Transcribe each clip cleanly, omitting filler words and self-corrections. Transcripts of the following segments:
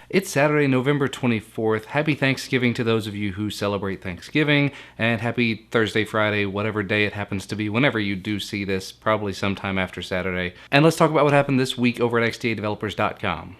It's Saturday, November 24th. Happy Thanksgiving to those of you who celebrate Thanksgiving, and happy Thursday, Friday, whatever day it happens to be, whenever you do see this, probably sometime after Saturday. And let's talk about what happened this week over at XDADevelopers.com.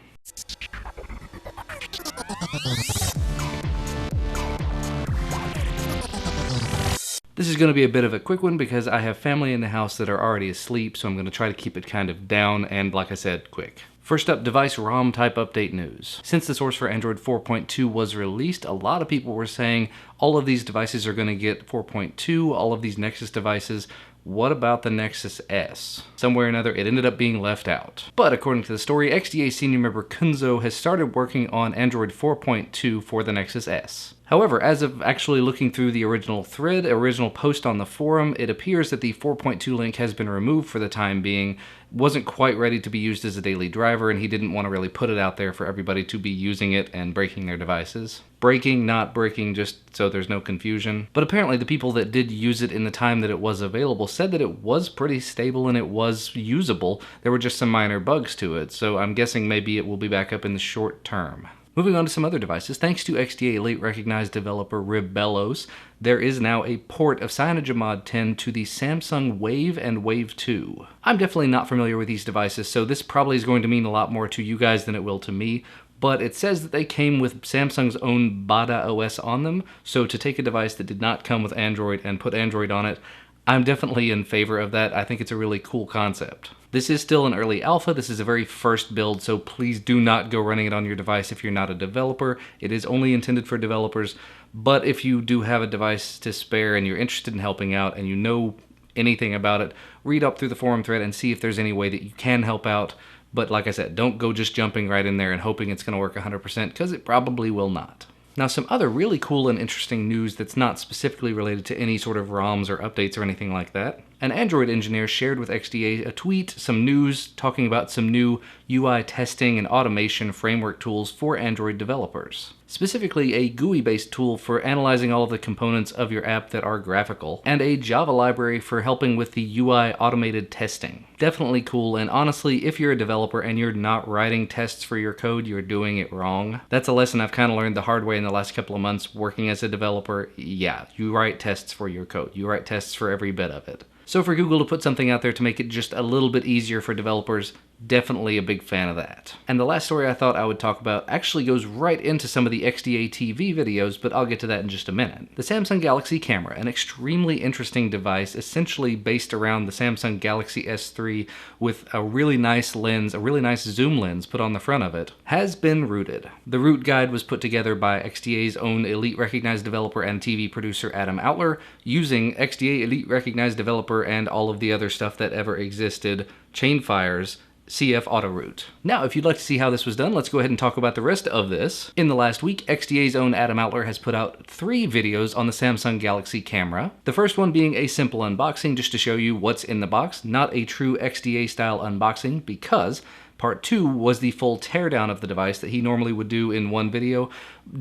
This is going to be a bit of a quick one because I have family in the house that are already asleep, so I'm going to try to keep it kind of down and, like I said, quick. First up, device ROM type update news. Since the source for Android 4.2 was released, a lot of people were saying all of these devices are going to get 4.2, all of these Nexus devices. What about the Nexus S? Somewhere or another, it ended up being left out. But according to the story, XDA senior member Kunzo has started working on Android 4.2 for the Nexus S. However, as of actually looking through the original thread, original post on the forum, it appears that the 4.2 link has been removed for the time being. Wasn't quite ready to be used as a daily driver, and he didn't want to really put it out there for everybody to be using it and breaking their devices. Breaking, not breaking, just so there's no confusion. But apparently the people that did use it in the time that it was available said that it was pretty stable and it was usable. There were just some minor bugs to it, so I'm guessing maybe it will be back up in the short term. Moving on to some other devices, thanks to XDA Elite recognized developer Ribellos, there is now a port of CyanogenMod 10 to the Samsung Wave and Wave 2. I'm definitely not familiar with these devices, so this probably is going to mean a lot more to you guys than it will to me, but it says that they came with Samsung's own Bada OS on them, so to take a device that did not come with Android and put Android on it, I'm definitely in favor of that. I think it's a really cool concept. This is still an early alpha, this is a very first build, so please do not go running it on your device if you're not a developer. It is only intended for developers, but if you do have a device to spare and you're interested in helping out and you know anything about it, read up through the forum thread and see if there's any way that you can help out. But like I said, don't go just jumping right in there and hoping it's going to work 100%, because it probably will not. Now, some other really cool and interesting news that's not specifically related to any sort of ROMs or updates or anything like that. An Android engineer shared with XDA a tweet, some news talking about some new UI testing and automation framework tools for Android developers. Specifically, a GUI-based tool for analyzing all of the components of your app that are graphical, and a Java library for helping with the UI automated testing. Definitely cool, and honestly, if you're a developer and you're not writing tests for your code, you're doing it wrong. That's a lesson I've kind of learned the hard way in the last couple of months working as a developer. Yeah, you write tests for your code. You write tests for every bit of it. So for Google to put something out there to make it just a little bit easier for developers, definitely a big fan of that. And the last story I thought I would talk about actually goes right into some of the XDA TV videos, but I'll get to that in just a minute. The Samsung Galaxy camera, an extremely interesting device, essentially based around the Samsung Galaxy S3 with a really nice lens, a really nice zoom lens put on the front of it, has been rooted. The root guide was put together by XDA's own Elite recognized developer and TV producer AdamOutler, using XDA Elite recognized developer and all of the other stuff that ever existed, Chainfire's CF Autoroot. Now, if you'd like to see how this was done, let's go ahead and talk about the rest of this. In the last week, XDA's own AdamOutler has put out 3 videos on the Samsung Galaxy camera. The first one being a simple unboxing just to show you what's in the box, not a true XDA style unboxing, because Part 2 was the full teardown of the device that he normally would do in one video,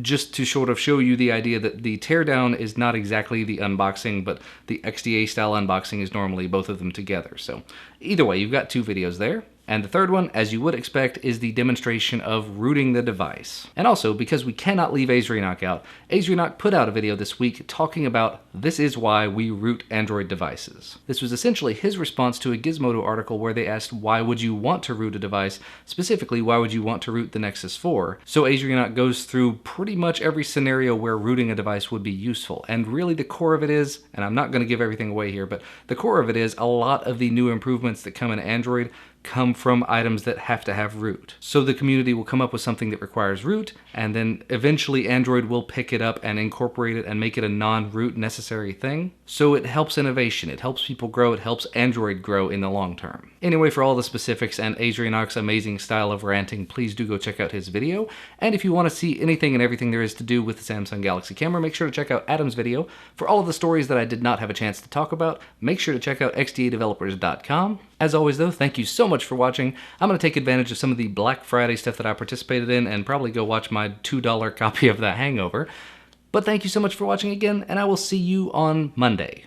just to sort of show you the idea that the teardown is not exactly the unboxing, but the XDA style unboxing is normally both of them together. So either way, you've got 2 videos there. And the third one, as you would expect, is the demonstration of rooting the device. And also, because we cannot leave azrienoch out, azrienoch put out a video this week talking about this is why we root Android devices. This was essentially his response to a Gizmodo article where they asked why would you want to root a device, specifically why would you want to root the Nexus 4. So azrienoch goes through pretty much every scenario where rooting a device would be useful. And really the core of it is, and I'm not going to give everything away here, but the core of it is a lot of the new improvements that come in Android come from items that have to have root. So the community will come up with something that requires root, and then eventually Android will pick it up and incorporate it and make it a non-root necessary thing. So it helps innovation, it helps people grow, it helps Android grow in the long term. Anyway, for all the specifics and azrienoch's amazing style of ranting, please do go check out his video. And if you want to see anything and everything there is to do with the Samsung Galaxy camera, make sure to check out Adam's video. For all of the stories that I did not have a chance to talk about, make sure to check out XDADevelopers.com. As always though, thank you so much for watching. I'm going to take advantage of some of the Black Friday stuff that I participated in and probably go watch my $2 copy of The Hangover. But thank you so much for watching again, and I will see you on Monday.